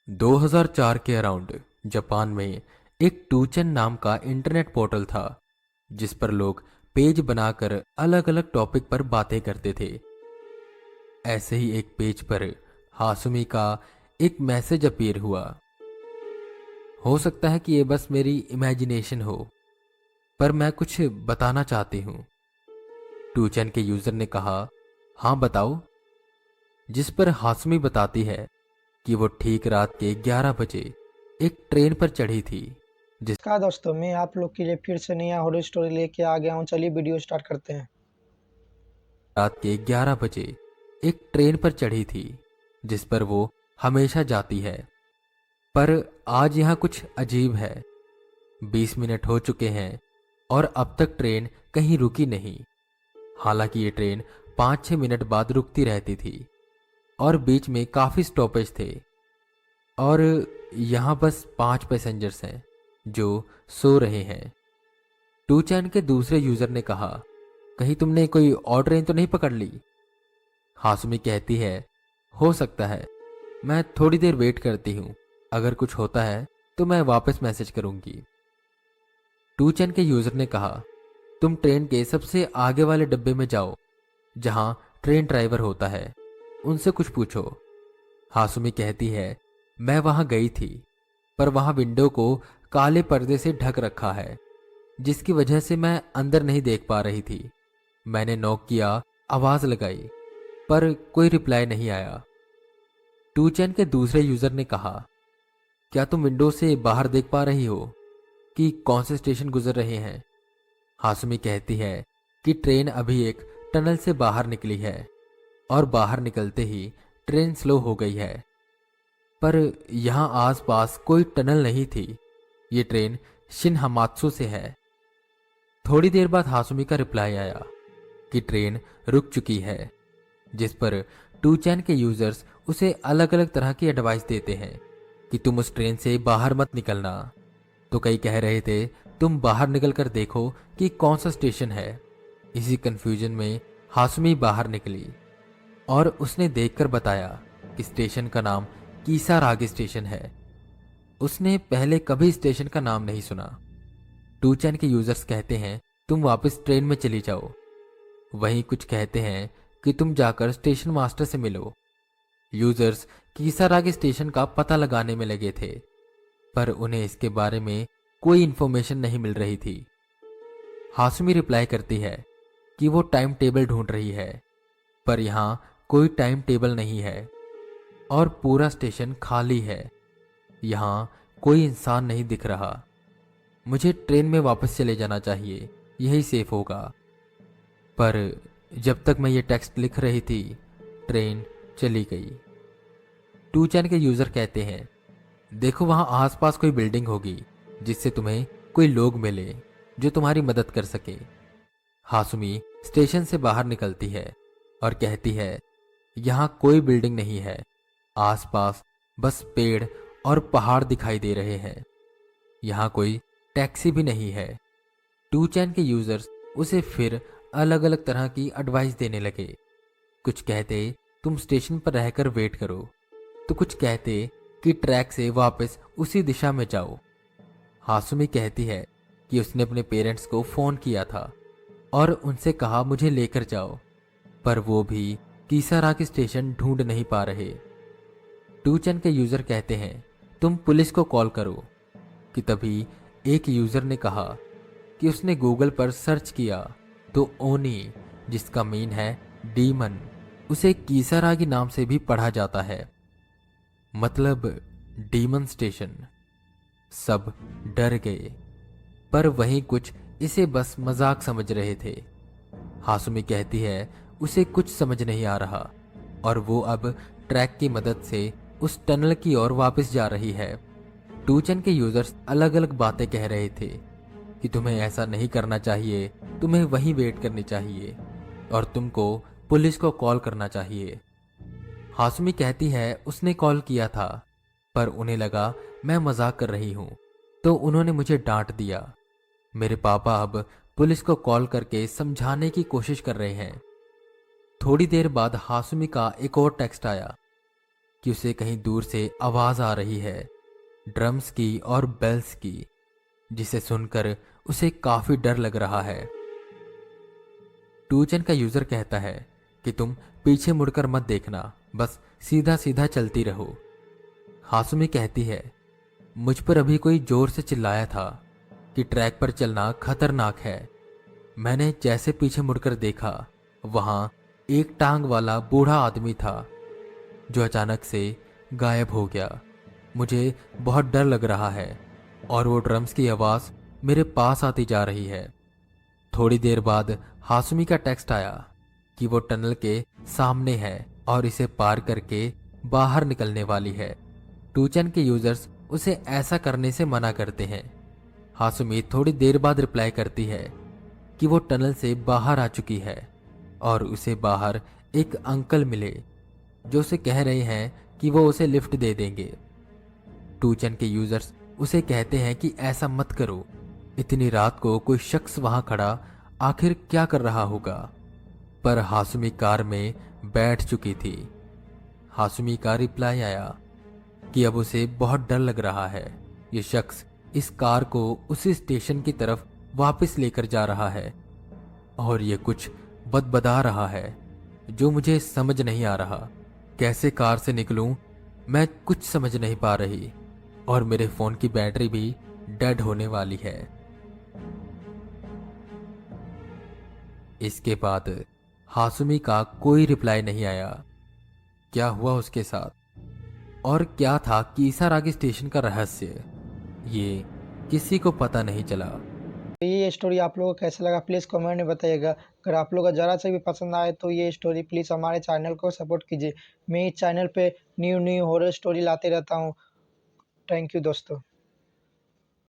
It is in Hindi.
2004 के अराउंड जापान में एक टूचन नाम का इंटरनेट पोर्टल था जिस पर लोग पेज बनाकर अलग अलग टॉपिक पर बातें करते थे। ऐसे ही एक पेज पर हासुमी का एक मैसेज अपीयर हुआ। हो सकता है कि ये बस मेरी इमेजिनेशन हो, पर मैं कुछ बताना चाहती हूँ। टूचन के यूजर ने कहा, हाँ बताओ। जिस पर हासुमी बताती है कि वो ठीक रात के 11 बजे एक ट्रेन पर चढ़ी थी जिस नमस्कार दोस्तों, मैं आप लोग के लिए फिर से नया हॉरर स्टोरी लेके आ गया हूँ। चलिए वीडियो स्टार्ट करते हैं। रात के 11 बजे एक ट्रेन पर चढ़ी थी जिस पर वो हमेशा जाती है। पर आज यहाँ कुछ अजीब है। 20 मिनट हो चुके हैं और अब तक ट्रेन कहीं रुकी नहीं। हालांकि ये ट्रेन 5-6 मिनट बाद रुकती रहती थी और बीच में काफी स्टॉपेज थे। और यहाँ बस 5 पैसेंजर्स हैं जो सो रहे हैं। टू चैन के दूसरे यूजर ने कहा, कहीं तुमने कोई और ट्रेन तो नहीं पकड़ ली? हासुमी कहती है, हो सकता है, मैं थोड़ी देर वेट करती हूँ। अगर कुछ होता है तो मैं वापस मैसेज करूंगी। टू चैन के यूजर ने कहा, तुम ट्रेन के सबसे आगे वाले डब्बे में जाओ जहां ट्रेन ड्राइवर होता है, उनसे कुछ पूछो। हासुमी कहती है, मैं वहां गई थी पर वहां विंडो को काले पर्दे से ढक रखा है जिसकी वजह से मैं अंदर नहीं देख पा रही थी। मैंने नॉक किया, आवाज लगाई, पर कोई रिप्लाई नहीं आया। टू चैन के दूसरे यूजर ने कहा, क्या तुम विंडो से बाहर देख पा रही हो कि कौन से स्टेशन गुजर रहे हैं? हासुमी कहती है कि ट्रेन अभी एक टनल से बाहर निकली है और बाहर निकलते ही ट्रेन स्लो हो गई है। पर यहां आसपास कोई टनल नहीं थी। ये ट्रेन शिन हमात्सु से है। थोड़ी देर बाद हासुमी का रिप्लाई आया कि ट्रेन रुक चुकी है, जिस पर टू चैन के यूजर्स उसे अलग अलग तरह की एडवाइस देते हैं कि तुम उस ट्रेन से बाहर मत निकलना। तो कई कह रहे थे, तुम बाहर निकल कर देखो कि कौन सा स्टेशन है। इसी कंफ्यूजन में हासुमी बाहर निकली और उसने देखकर बताया कि स्टेशन का नाम कीसारागी स्टेशन है। उसने पहले कभी स्टेशन का नाम नहीं सुना। टू चैन के यूजर्स कहते हैं, तुम वापस ट्रेन में चली जाओ। वहीं कुछ कहते हैं कि तुम जाकर स्टेशन मास्टर से मिलो। यूजर्स कीसारागी स्टेशन का पता लगाने में लगे थे, पर उन्हें इसके बारे में कोई इंफॉर्मेशन नहीं मिल रही थी। हासुमी रिप्लाई करती है कि वो टाइम टेबल ढूंढ रही है, पर यहाँ कोई टाइम टेबल नहीं है और पूरा स्टेशन खाली है। यहाँ कोई इंसान नहीं दिख रहा। मुझे ट्रेन में वापस चले जाना चाहिए, यही सेफ होगा। पर जब तक मैं ये टेक्स्ट लिख रही थी, ट्रेन चली गई। टू चैन के यूजर कहते हैं, देखो वहां आसपास कोई बिल्डिंग होगी जिससे तुम्हें कोई लोग मिले जो तुम्हारी मदद कर सके। हासुमी स्टेशन से बाहर निकलती है और कहती है, यहाँ कोई बिल्डिंग नहीं है। आसपास बस पेड़ और पहाड़ दिखाई दे रहे हैं। यहाँ कोई टैक्सी भी नहीं है। टू चैन के यूजर्स उसे फिर अलग अलग तरह की एडवाइस देने लगे। कुछ कहते, तुम स्टेशन पर रहकर वेट करो, तो कुछ कहते कि ट्रैक से वापस उसी दिशा में जाओ। हासुमी कहती है कि उसने अपने पेरेंट्स को फोन किया था और उनसे कहा मुझे लेकर जाओ, पर वो भी कीसारागी स्टेशन ढूंढ नहीं पा रहे। टू चैन के यूजर कहते हैं, तुम पुलिस को कॉल करो। कि तभी एक यूजर ने कहा कि उसने गूगल पर सर्च किया तो ओनी, जिसका मीन है डीमन, उसे कीसारागी नाम से भी पढ़ा जाता है, मतलब डीमन स्टेशन। सब डर गए, पर वहीं कुछ इसे बस मजाक समझ रहे थे। हासुमी कहती है उसे कुछ समझ नहीं आ रहा और वो अब ट्रैक की मदद से उस टनल की ओर वापस जा रही है। टू चैन के यूजर्स अलग अलग बातें कह रहे थे कि तुम्हें ऐसा नहीं करना चाहिए, तुम्हें वहीं वेट करनी चाहिए और तुमको पुलिस को कॉल करना चाहिए। हासुमी कहती है उसने कॉल किया था, पर उन्हें लगा मैं मजाक कर रही हूं, तो उन्होंने मुझे डांट दिया। मेरे पापा अब पुलिस को कॉल करके समझाने की कोशिश कर रहे हैं। थोड़ी देर बाद हासुमी का एक और टेक्स्ट आया। कि उसे कहीं दूर से आवाज आ रही है, ड्रम्स की और बेल्स की, जिसे सुनकर उसे काफी डर लग रहा है। टूचन का यूजर कहता है कि तुम पीछे मुड़कर मत देखना, बस सीधा सीधा चलती रहो। हासुमी कहती है, मुझ पर अभी कोई जोर से चिल्लाया था कि ट्रैक पर चलना खतरनाक है। मैंने जैसे पीछे मुड़कर देखा, वहां एक टांग वाला बूढ़ा आदमी था जो अचानक से गायब हो गया। मुझे बहुत डर लग रहा है और वो ड्रम्स की आवाज मेरे पास आती जा रही है। थोड़ी देर बाद हासुमी का टेक्स्ट आया कि वो टनल के सामने है और इसे पार करके बाहर निकलने वाली है। टूचन के यूजर्स उसे ऐसा करने से मना करते हैं। हासुमी थोड़ी देर बाद रिप्लाई करती है कि वो टनल से बाहर आ चुकी है और उसे बाहर एक अंकल मिले जो उसे कह रहे हैं कि वो उसे लिफ्ट दे देंगे। टूचन के यूजर्स उसे कहते हैं कि ऐसा मत करो, इतनी रात को कोई शख्स वहां खड़ा आखिर क्या कर रहा होगा। पर हासुमी कार में बैठ चुकी थी। हासुमी का रिप्लाई आया कि अब उसे बहुत डर लग रहा है। ये शख्स इस कार को उसी स्टेशन की तरफ वापस लेकर जा रहा है और ये कुछ बदबदा रहा है जो मुझे समझ नहीं आ रहा। कैसे कार से निकलूं मैं कुछ समझ नहीं पा रही और मेरे फोन की बैटरी भी डेड होने वाली है। इसके बाद हासुमी का कोई रिप्लाई नहीं आया। क्या हुआ उसके साथ और क्या था कीसारागी स्टेशन का रहस्य, ये किसी को पता नहीं चला। तो ये स्टोरी आप लोगों को कैसा लगा प्लीज़ कमेंट में बताइएगा। अगर आप लोगों को ज़रा से भी पसंद आए तो ये स्टोरी प्लीज़ हमारे चैनल को सपोर्ट कीजिए। मैं इस चैनल पे न्यू न्यू हॉरर स्टोरी लाते रहता हूँ। थैंक यू दोस्तों।